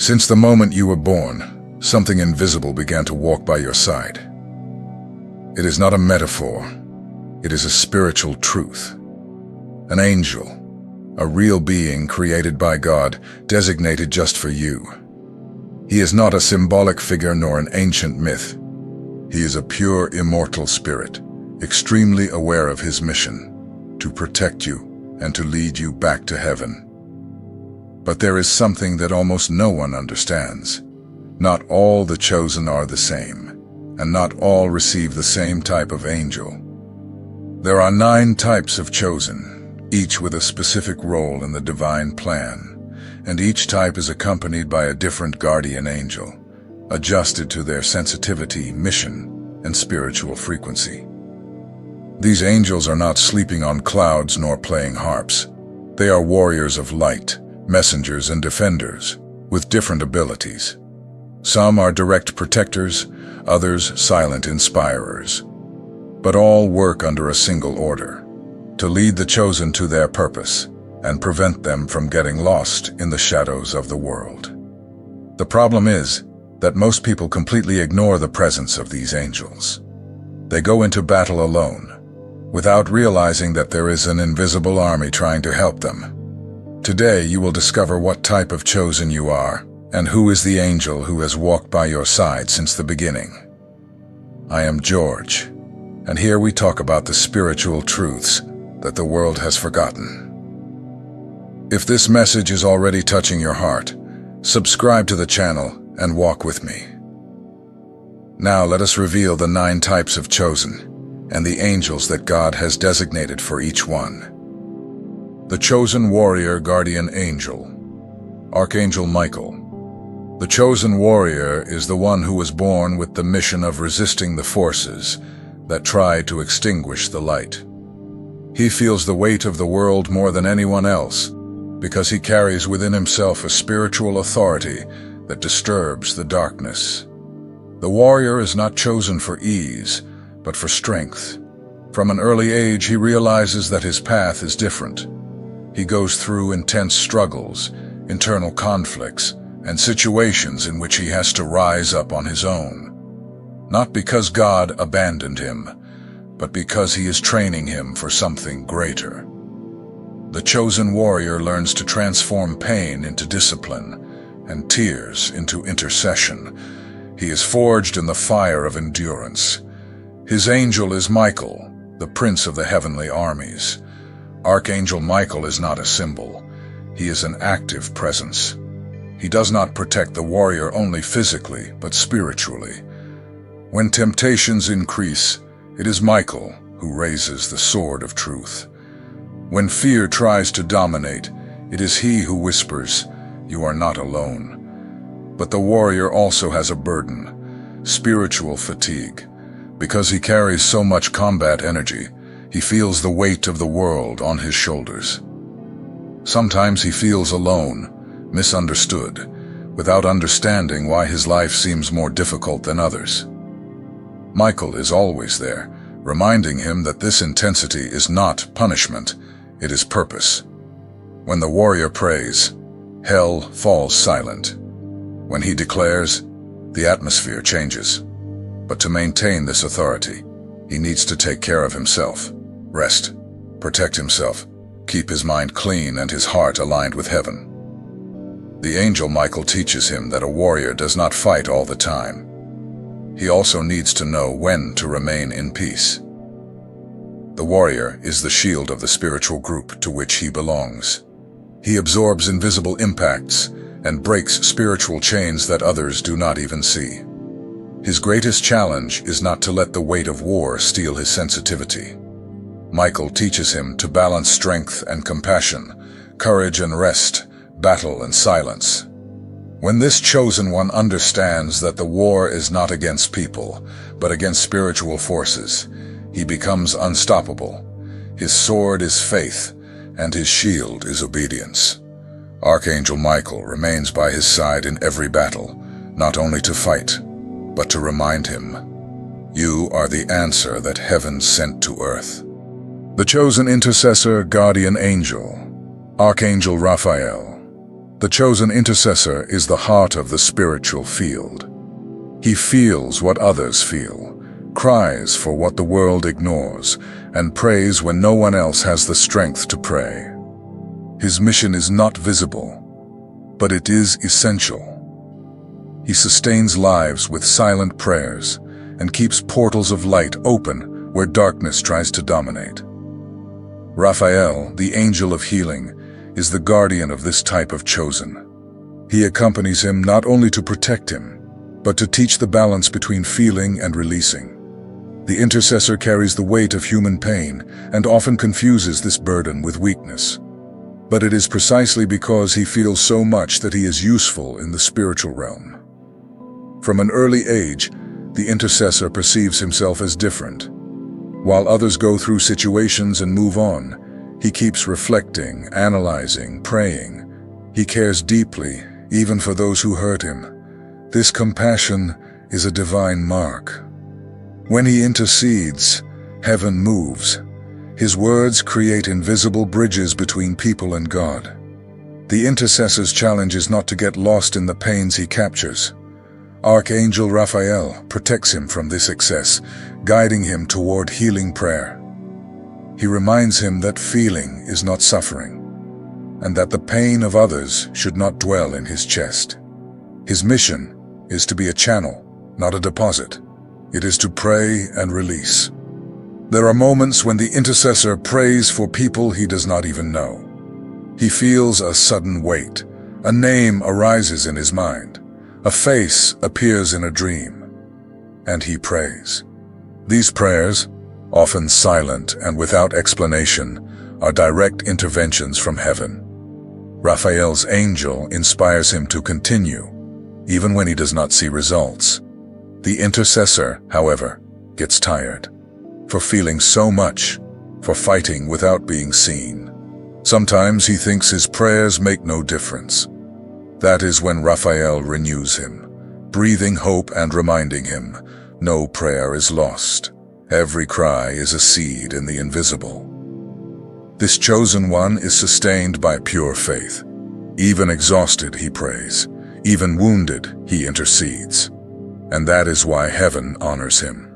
Since the moment you were born, something invisible began to walk by your side. It is not a metaphor. It is a spiritual truth. An angel, a real being created by God, designated just for you. He is not a symbolic figure nor an ancient myth. He is a pure, immortal spirit, extremely aware of his mission, to protect you and to lead you back to heaven. But there is something that almost no one understands. Not all the chosen are the same, and not all receive the same type of angel. There are 9 types of chosen, each with a specific role in the divine plan, and each type is accompanied by a different guardian angel, adjusted to their sensitivity, mission, and spiritual frequency. These angels are not sleeping on clouds nor playing harps. They are warriors of light, messengers and defenders, with different abilities. Some are direct protectors, others silent inspirers. But all work under a single order, to lead the chosen to their purpose and prevent them from getting lost in the shadows of the world. The problem is that most people completely ignore the presence of these angels. They go into battle alone, without realizing that there is an invisible army trying to help them. Today you will discover what type of chosen you are, and who is the angel who has walked by your side since the beginning. I am George, and here we talk about the spiritual truths that the world has forgotten. If this message is already touching your heart, subscribe to the channel and walk with me. Now let us reveal the 9 types of chosen and the angels that God has designated for each one. The chosen warrior guardian angel, Archangel Michael. The chosen warrior is the one who was born with the mission of resisting the forces that try to extinguish the light. He feels the weight of the world more than anyone else because he carries within himself a spiritual authority that disturbs the darkness. The warrior is not chosen for ease, but for strength. From an early age, he realizes that his path is different. He goes through intense struggles, internal conflicts, and situations in which he has to rise up on his own. Not because God abandoned him, but because he is training him for something greater. The chosen warrior learns to transform pain into discipline and tears into intercession. He is forged in the fire of endurance. His angel is Michael, the prince of the heavenly armies. Archangel Michael is not a symbol. He is an active presence. He does not protect the warrior only physically, but spiritually. When temptations increase, it is Michael who raises the sword of truth. When fear tries to dominate, it is he who whispers, "You are not alone." But the warrior also has a burden, spiritual fatigue. Because he carries so much combat energy, he feels the weight of the world on his shoulders. Sometimes he feels alone, misunderstood, without understanding why his life seems more difficult than others. Michael is always there, reminding him that this intensity is not punishment, it is purpose. When the warrior prays, hell falls silent. When he declares, the atmosphere changes. But to maintain this authority, he needs to take care of himself, rest, protect himself, keep his mind clean and his heart aligned with heaven. The angel Michael teaches him that a warrior does not fight all the time. He also needs to know when to remain in peace. The warrior is the shield of the spiritual group to which he belongs. He absorbs invisible impacts and breaks spiritual chains that others do not even see. His greatest challenge is not to let the weight of war steal his sensitivity. Michael teaches him to balance strength and compassion, courage and rest, battle and silence. When this chosen one understands that the war is not against people, but against spiritual forces, he becomes unstoppable. His sword is faith, and his shield is obedience. Archangel Michael remains by his side in every battle, not only to fight, but to remind him, you are the answer that heaven sent to earth. The chosen intercessor guardian angel, Archangel Raphael. The chosen intercessor is the heart of the spiritual field. He feels what others feel, cries for what the world ignores, and prays when no one else has the strength to pray. His mission is not visible, but it is essential. He sustains lives with silent prayers and keeps portals of light open where darkness tries to dominate. Raphael, the angel of healing, is the guardian of this type of chosen. He accompanies him not only to protect him, but to teach the balance between feeling and releasing. The intercessor carries the weight of human pain and often confuses this burden with weakness. But it is precisely because he feels so much that he is useful in the spiritual realm. From an early age, the intercessor perceives himself as different. While others go through situations and move on, he keeps reflecting, analyzing, praying. He cares deeply, even for those who hurt him. This compassion is a divine mark. When he intercedes, heaven moves. His words create invisible bridges between people and God. The intercessor's challenge is not to get lost in the pains he captures. Archangel Raphael protects him from this excess, guiding him toward healing prayer. He reminds him that feeling is not suffering, and that the pain of others should not dwell in his chest. His mission is to be a channel, not a deposit. It is to pray and release. There are moments when the intercessor prays for people he does not even know. He feels a sudden weight. A name arises in his mind. A face appears in a dream, and he prays. These prayers, often silent and without explanation, are direct interventions from heaven. Raphael's angel inspires him to continue, even when he does not see results. The intercessor, however, gets tired, for feeling so much, for fighting without being seen. Sometimes he thinks his prayers make no difference. That is when Raphael renews him, breathing hope and reminding him, no prayer is lost. Every cry is a seed in the invisible. This chosen one is sustained by pure faith. Even exhausted, he prays. Even wounded, he intercedes. And that is why heaven honors him.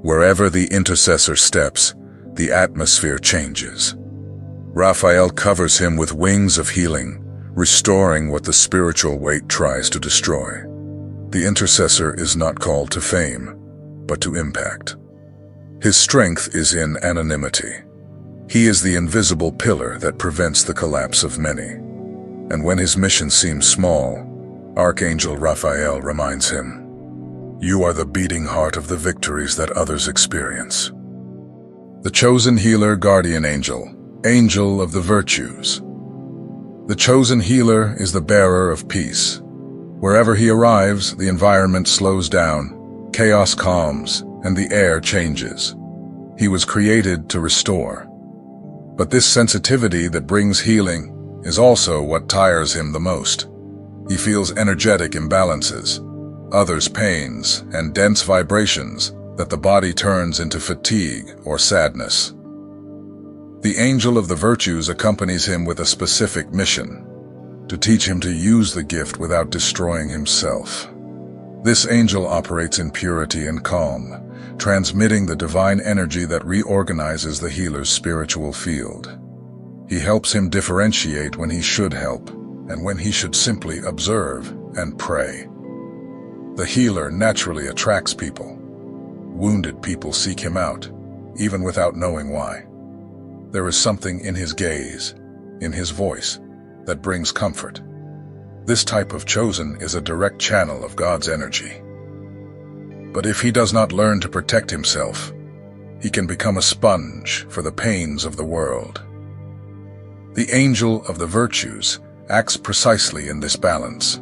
Wherever the intercessor steps, the atmosphere changes. Raphael covers him with wings of healing, restoring what the spiritual weight tries to destroy. The intercessor is not called to fame, but to impact. His strength is in anonymity. He is the invisible pillar that prevents the collapse of many. And when his mission seems small, Archangel Raphael reminds him, "You are the beating heart of the victories that others experience." The chosen healer, guardian angel, angel of the virtues. The chosen healer is the bearer of peace. Wherever he arrives, the environment slows down, chaos calms, and the air changes. He was created to restore. But this sensitivity that brings healing is also what tires him the most. He feels energetic imbalances, others' pains, and dense vibrations that the body turns into fatigue or sadness. The angel of the virtues accompanies him with a specific mission, to teach him to use the gift without destroying himself. This angel operates in purity and calm, transmitting the divine energy that reorganizes the healer's spiritual field. He helps him differentiate when he should help, and when he should simply observe and pray. The healer naturally attracts people. Wounded people seek him out, even without knowing why. There is something in his gaze, in his voice, that brings comfort. This type of chosen is a direct channel of God's energy. But if he does not learn to protect himself, he can become a sponge for the pains of the world. The angel of the virtues acts precisely in this balance.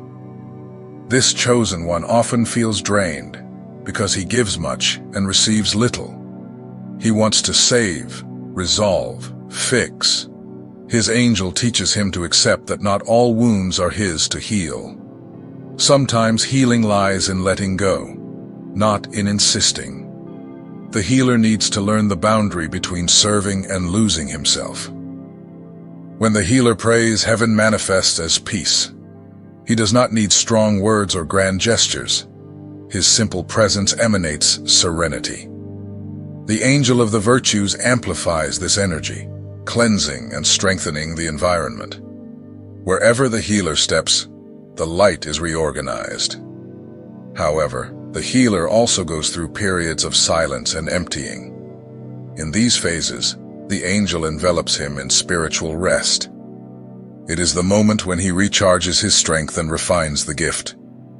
This chosen one often feels drained because he gives much and receives little. He wants to save, resolve, fix. His angel teaches him to accept that not all wounds are his to heal. Sometimes healing lies in letting go, not in insisting. The healer needs to learn the boundary between serving and losing himself. When the healer prays, heaven manifests as peace. He does not need strong words or grand gestures. His simple presence emanates serenity. The angel of the virtues amplifies this energy, cleansing and strengthening the environment. Wherever the healer steps, the light is reorganized. However, the healer also goes through periods of silence and emptying. In these phases, the angel envelops him in spiritual rest. It is the moment when he recharges his strength and refines the gift.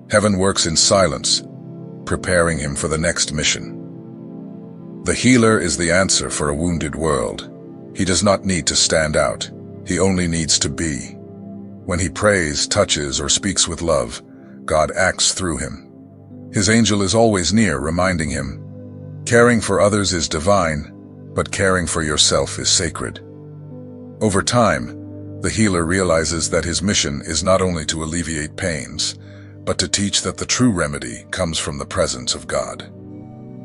Heaven works in silence, preparing him for the next mission. The healer is the answer for a wounded world. He does not need to stand out. He only needs to be. When he prays, touches, or speaks with love, God acts through him. His angel is always near, reminding him, caring for others is divine, but caring for yourself is sacred. Over time, the healer realizes that his mission is not only to alleviate pains, but to teach that the true remedy comes from the presence of God.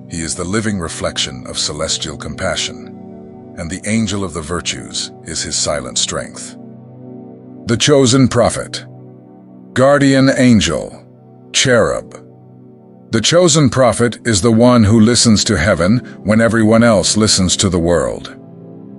He is the living reflection of celestial compassion, and the angel of the virtues is his silent strength. The chosen prophet, guardian angel, cherub. The chosen prophet is the one who listens to heaven when everyone else listens to the world.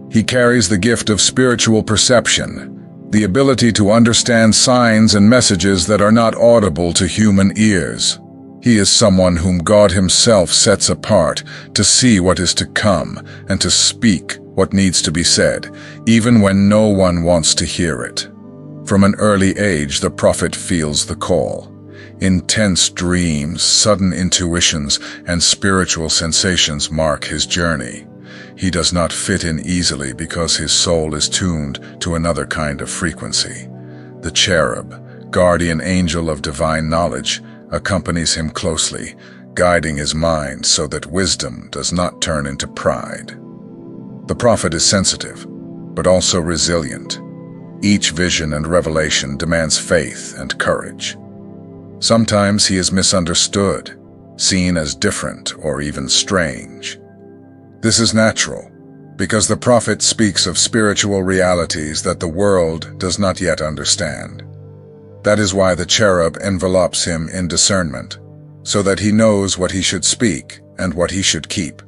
He carries the gift of spiritual perception, the ability to understand signs and messages that are not audible to human ears. He is someone whom God himself sets apart to see what is to come and to speak what needs to be said, even when no one wants to hear it. From an early age, the prophet feels the call. Intense dreams, sudden intuitions, and spiritual sensations mark his journey. He does not fit in easily because his soul is tuned to another kind of frequency. The cherub, guardian angel of divine knowledge, accompanies him closely, guiding his mind so that wisdom does not turn into pride. The prophet is sensitive, but also resilient. Each vision and revelation demands faith and courage. Sometimes he is misunderstood, seen as different or even strange. This is natural, because the prophet speaks of spiritual realities that the world does not yet understand. That is why the cherub envelops him in discernment, so that he knows what he should speak and what he should keep.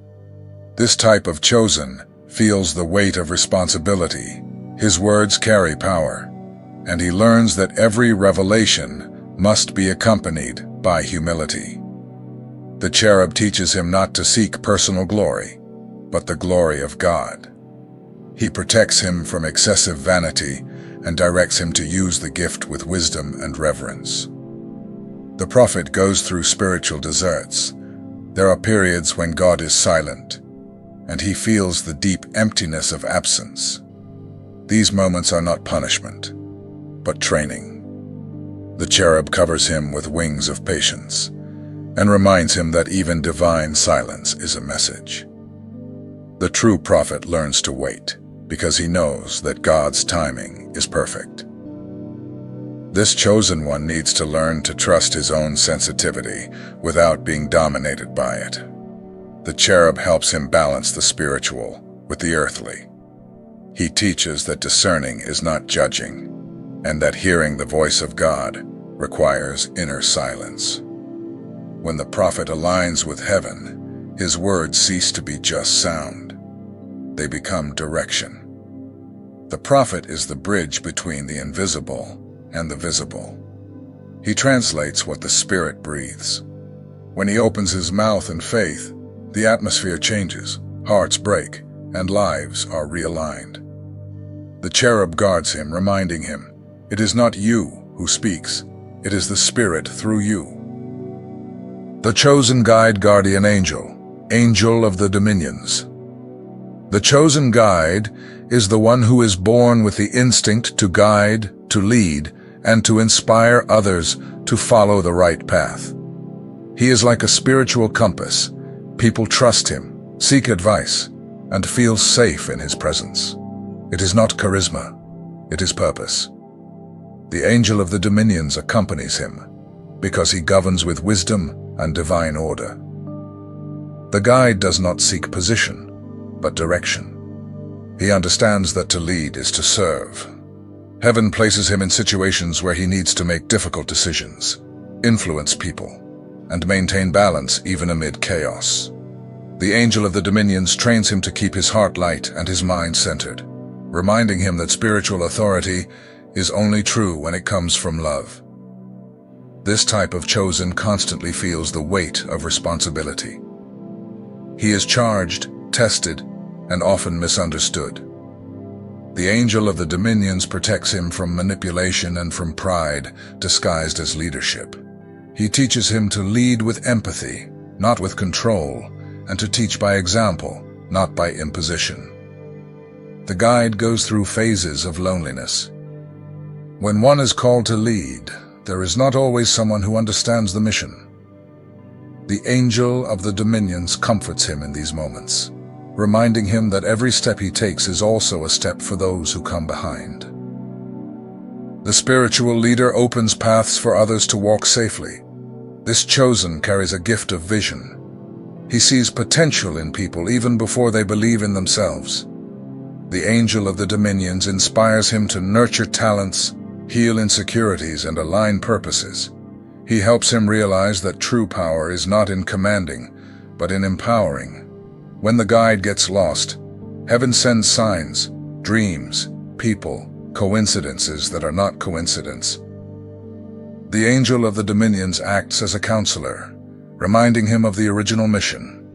This type of chosen feels the weight of responsibility. His words carry power, and he learns that every revelation must be accompanied by humility. The cherub teaches him not to seek personal glory, but the glory of God. He protects him from excessive vanity and directs him to use the gift with wisdom and reverence. The prophet goes through spiritual deserts. There are periods when God is silent, and he feels the deep emptiness of absence. These moments are not punishment, but training. The cherub covers him with wings of patience and reminds him that even divine silence is a message. The true prophet learns to wait because he knows that God's timing is perfect. This chosen one needs to learn to trust his own sensitivity without being dominated by it. The cherub helps him balance the spiritual with the earthly. He teaches that discerning is not judging, and that hearing the voice of God requires inner silence. When the prophet aligns with heaven, his words cease to be just sound. They become direction. The prophet is the bridge between the invisible and the visible. He translates what the Spirit breathes. When he opens his mouth in faith, the atmosphere changes, hearts break, and lives are realigned. The cherub guards him, reminding him, "It is not you who speaks, it is the Spirit through you." The chosen guide, guardian angel, angel of the dominions. The chosen guide is the one who is born with the instinct to guide, to lead, and to inspire others to follow the right path. He is like a spiritual compass. People trust him, seek advice, and feel safe in his presence. It is not charisma, it is purpose. The angel of the dominions accompanies him because he governs with wisdom and divine order. The guide does not seek position, but direction. He understands that to lead is to serve, Heaven places him in situations where he needs to make difficult decisions, influence people, and maintain balance even amid chaos. The angel of the dominions trains him to keep his heart light and his mind centered, reminding him that spiritual authority is only true when it comes from love. This type of chosen constantly feels the weight of responsibility. He is charged, tested, and often misunderstood. The angel of the dominions protects him from manipulation and from pride disguised as leadership. He teaches him to lead with empathy, not with control, and to teach by example, not by imposition. The guide goes through phases of loneliness. When one is called to lead, there is not always someone who understands the mission. The angel of the dominions comforts him in these moments, reminding him that every step he takes is also a step for those who come behind. The spiritual leader opens paths for others to walk safely. This chosen carries a gift of vision. He sees potential in people even before they believe in themselves. The angel of the dominions inspires him to nurture talents, heal insecurities, and align purposes. He helps him realize that true power is not in commanding, but in empowering. When the guide gets lost, heaven sends signs, dreams, people, coincidences that are not coincidence. The angel of the dominions acts as a counselor, reminding him of the original mission.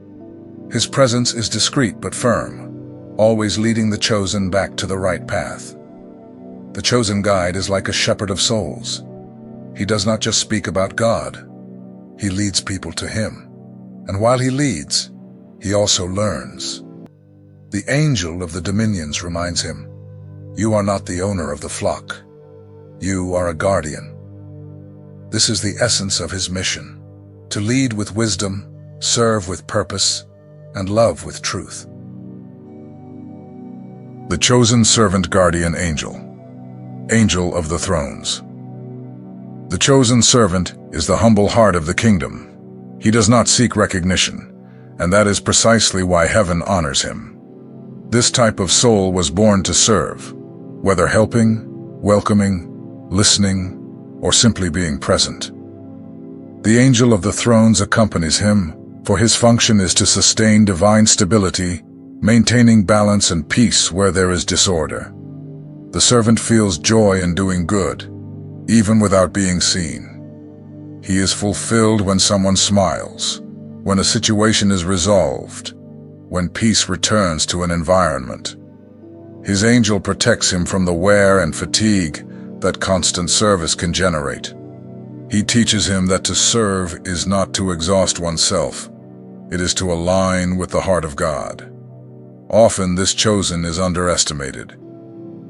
His presence is discreet but firm, always leading the chosen back to the right path. The chosen guide is like a shepherd of souls. He does not just speak about God, he leads people to him. And while he leads, he also learns. The angel of the dominions reminds him, "You are not the owner of the flock. You are a guardian." This is the essence of his mission, to lead with wisdom, serve with purpose, and love with truth. The chosen servant guardian angel, angel of the thrones. The chosen servant is the humble heart of the kingdom. He does not seek recognition, and that is precisely why heaven honors him. This type of soul was born to serve, whether helping, welcoming, listening, or simply being present. The angel of the thrones accompanies him, for his function is to sustain divine stability, maintaining balance and peace where there is disorder. The servant feels joy in doing good, even without being seen. He is fulfilled when someone smiles, when a situation is resolved, when peace returns to an environment. His angel protects him from the wear and fatigue that constant service can generate. He teaches him that to serve is not to exhaust oneself, it is to align with the heart of God. Often this chosen is underestimated.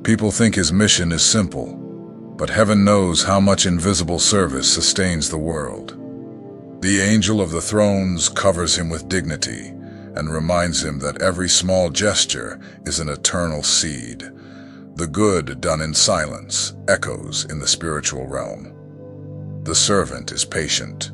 People think his mission is simple, but heaven knows how much invisible service sustains the world. The angel of the thrones covers him with dignity and reminds him that every small gesture is an eternal seed. The good done in silence echoes in the spiritual realm. The servant is patient.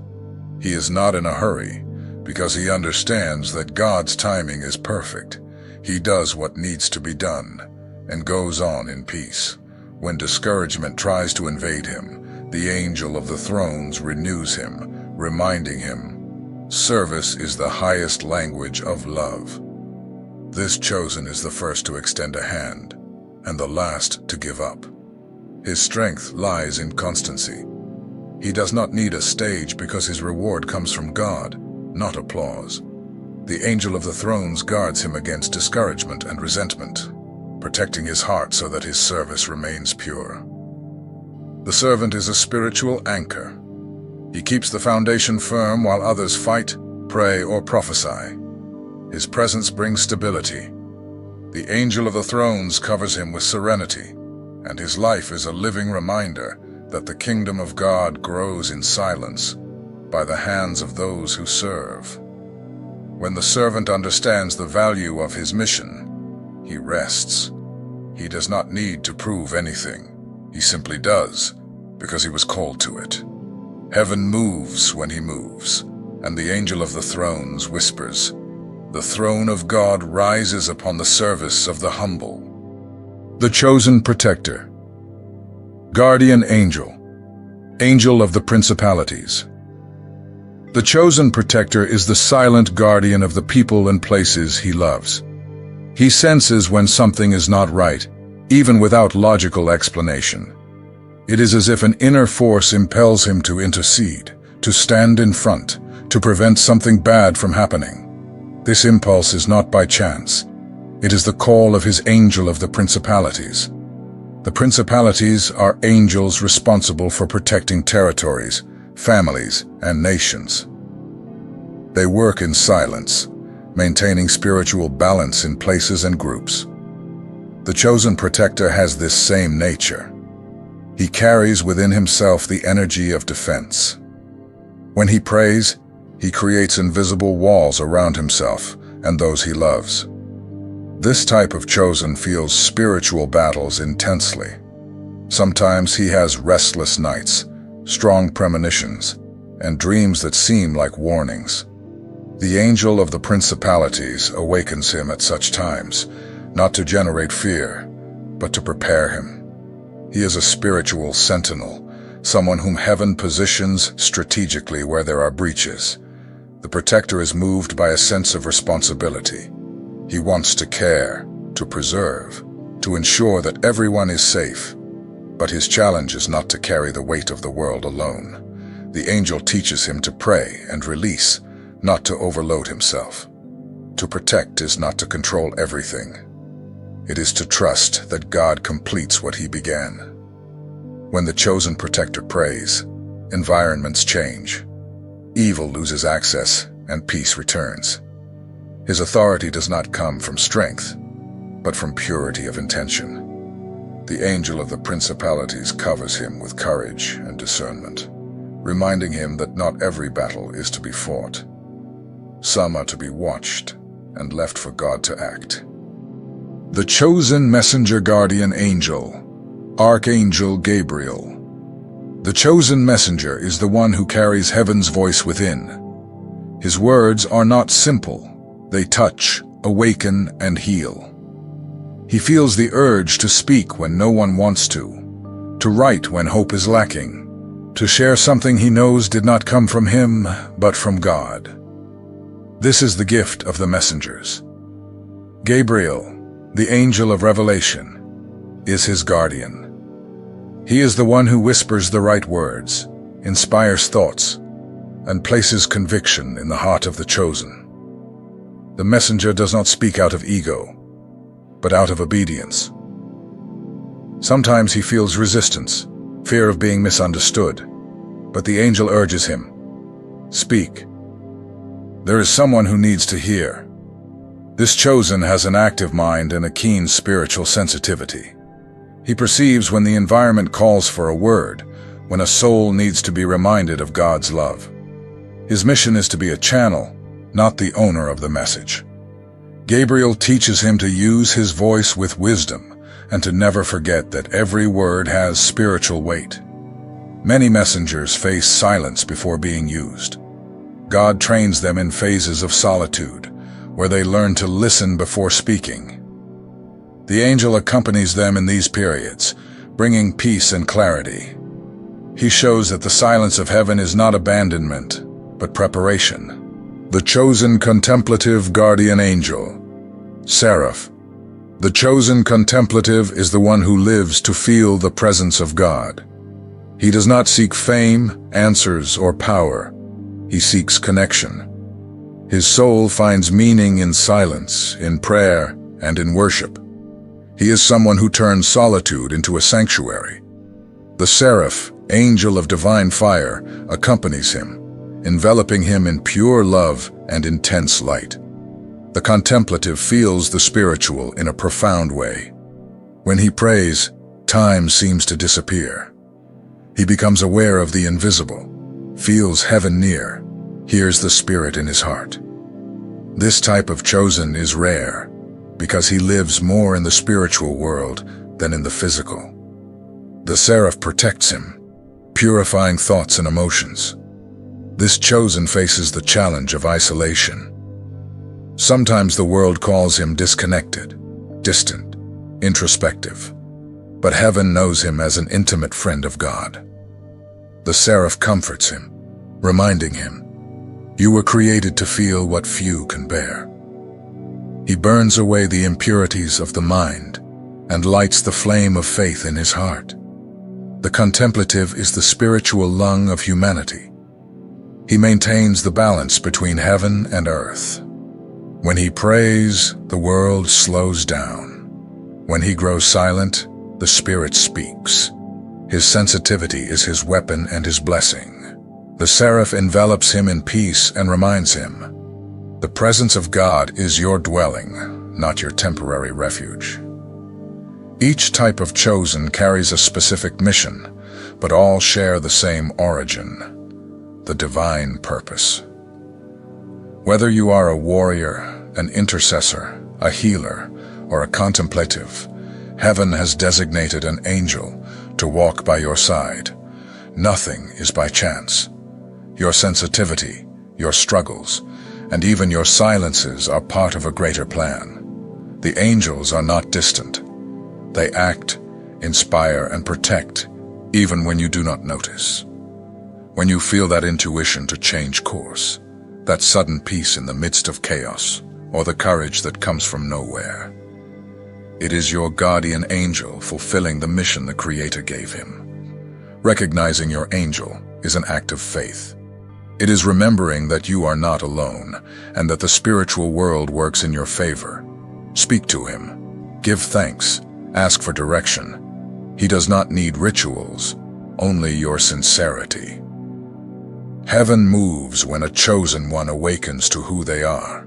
He is not in a hurry because he understands that God's timing is perfect. He does what needs to be done and goes on in peace. When discouragement tries to invade him, the angel of the thrones renews him, reminding him, service is the highest language of love. This chosen is the first to extend a hand, and the last to give up. His strength lies in constancy. He does not need a stage because his reward comes from God, not applause. The angel of the thrones guards him against discouragement and resentment, protecting his heart so that his service remains pure. The servant is a spiritual anchor. He keeps the foundation firm while others fight, pray, or prophesy. His presence brings stability. The angel of the thrones covers him with serenity, and his life is a living reminder that the kingdom of God grows in silence by the hands of those who serve. When the servant understands the value of his mission, he rests. He does not need to prove anything. He simply does, because he was called to it. Heaven moves when he moves, and the angel of the thrones whispers, "The throne of God rises upon the service of the humble." The chosen protector. Guardian Angel, Angel of the Principalities. The chosen protector is the silent guardian of the people and places he loves. He senses when something is not right, even without logical explanation. It is as if an inner force impels him to intercede, to stand in front, to prevent something bad from happening. This impulse is not by chance. It is the call of his angel of the principalities. The principalities are angels responsible for protecting territories, families, and nations. They work in silence, maintaining spiritual balance in places and groups. The chosen protector has this same nature. He carries within himself the energy of defense. When he prays, he creates invisible walls around himself and those he loves. This type of chosen feels spiritual battles intensely. Sometimes he has restless nights, strong premonitions, and dreams that seem like warnings. The angel of the principalities awakens him at such times, not to generate fear, but to prepare him. He is a spiritual sentinel, someone whom heaven positions strategically where there are breaches. The protector is moved by a sense of responsibility. He wants to care, to preserve, to ensure that everyone is safe. But his challenge is not to carry the weight of the world alone. The angel teaches him to pray and release, not to overload himself. To protect is not to control everything. It is to trust that God completes what he began. When the chosen protector prays, environments change. Evil loses access and peace returns. His authority does not come from strength, but from purity of intention. The angel of the principalities covers him with courage and discernment, reminding him that not every battle is to be fought. Some are to be watched and left for God to act. The chosen messenger guardian angel, Archangel Gabriel. The chosen messenger is the one who carries heaven's voice within. His words are not simple. They touch, awaken, and heal. He feels the urge to speak when no one wants to write when hope is lacking, to share something he knows did not come from him, but from God. This is the gift of the messengers. Gabriel, the angel of revelation, is his guardian. He is the one who whispers the right words, inspires thoughts, and places conviction in the heart of the chosen. The messenger does not speak out of ego, but out of obedience. Sometimes he feels resistance, fear of being misunderstood, but the angel urges him, "Speak. There is someone who needs to hear." This chosen has an active mind and a keen spiritual sensitivity. He perceives when the environment calls for a word, when a soul needs to be reminded of God's love. His mission is to be a channel, not the owner of the message. Gabriel teaches him to use his voice with wisdom and to never forget that every word has spiritual weight. Many messengers face silence before being used. God trains them in phases of solitude, where they learn to listen before speaking. The angel accompanies them in these periods, bringing peace and clarity. He shows that the silence of heaven is not abandonment, but preparation. The chosen contemplative guardian angel, Seraph. The chosen contemplative is the one who lives to feel the presence of God. He does not seek fame, answers, or power. He seeks connection. His soul finds meaning in silence, in prayer, and in worship. He is someone who turns solitude into a sanctuary. The Seraph, angel of divine fire, accompanies him, enveloping him in pure love and intense light. The contemplative feels the spiritual in a profound way. When he prays, time seems to disappear. He becomes aware of the invisible, feels heaven near, hears the Spirit in his heart. This type of chosen is rare, because he lives more in the spiritual world than in the physical. The Seraph protects him, purifying thoughts and emotions. This chosen faces the challenge of isolation. Sometimes the world calls him disconnected, distant, introspective. but heaven knows him as an intimate friend of God. The seraph comforts him, reminding him, "You were created to feel what few can bear." He burns away the impurities of the mind and lights the flame of faith in his heart. The contemplative is the spiritual lung of humanity. He maintains the balance between heaven and earth. When he prays, the world slows down. When he grows silent, the Spirit speaks. His sensitivity is his weapon and his blessing. The seraph envelops him in peace and reminds him, "The presence of God is your dwelling, not your temporary refuge." Each type of chosen carries a specific mission, but all share the same origin, the divine purpose. Whether you are a warrior, an intercessor, a healer, or a contemplative, heaven has designated an angel to walk by your side. Nothing is by chance. Your sensitivity, your struggles, and even your silences are part of a greater plan. The angels are not distant. They act, inspire, and protect, even when you do not notice. When you feel that intuition to change course, that sudden peace in the midst of chaos, or the courage that comes from nowhere, it is your guardian angel fulfilling the mission the Creator gave him. Recognizing your angel is an act of faith. It is remembering that you are not alone and that the spiritual world works in your favor. Speak to him. Give thanks. Ask for direction. He does not need rituals, only your sincerity. Heaven moves when a chosen one awakens to who they are.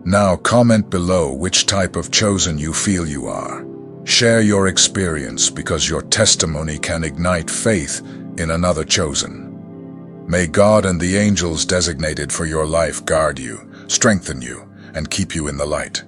Now comment below which type of chosen you feel you are. Share your experience because your testimony can ignite faith in another chosen. May God and the angels designated for your life guard you, strengthen you, and keep you in the light.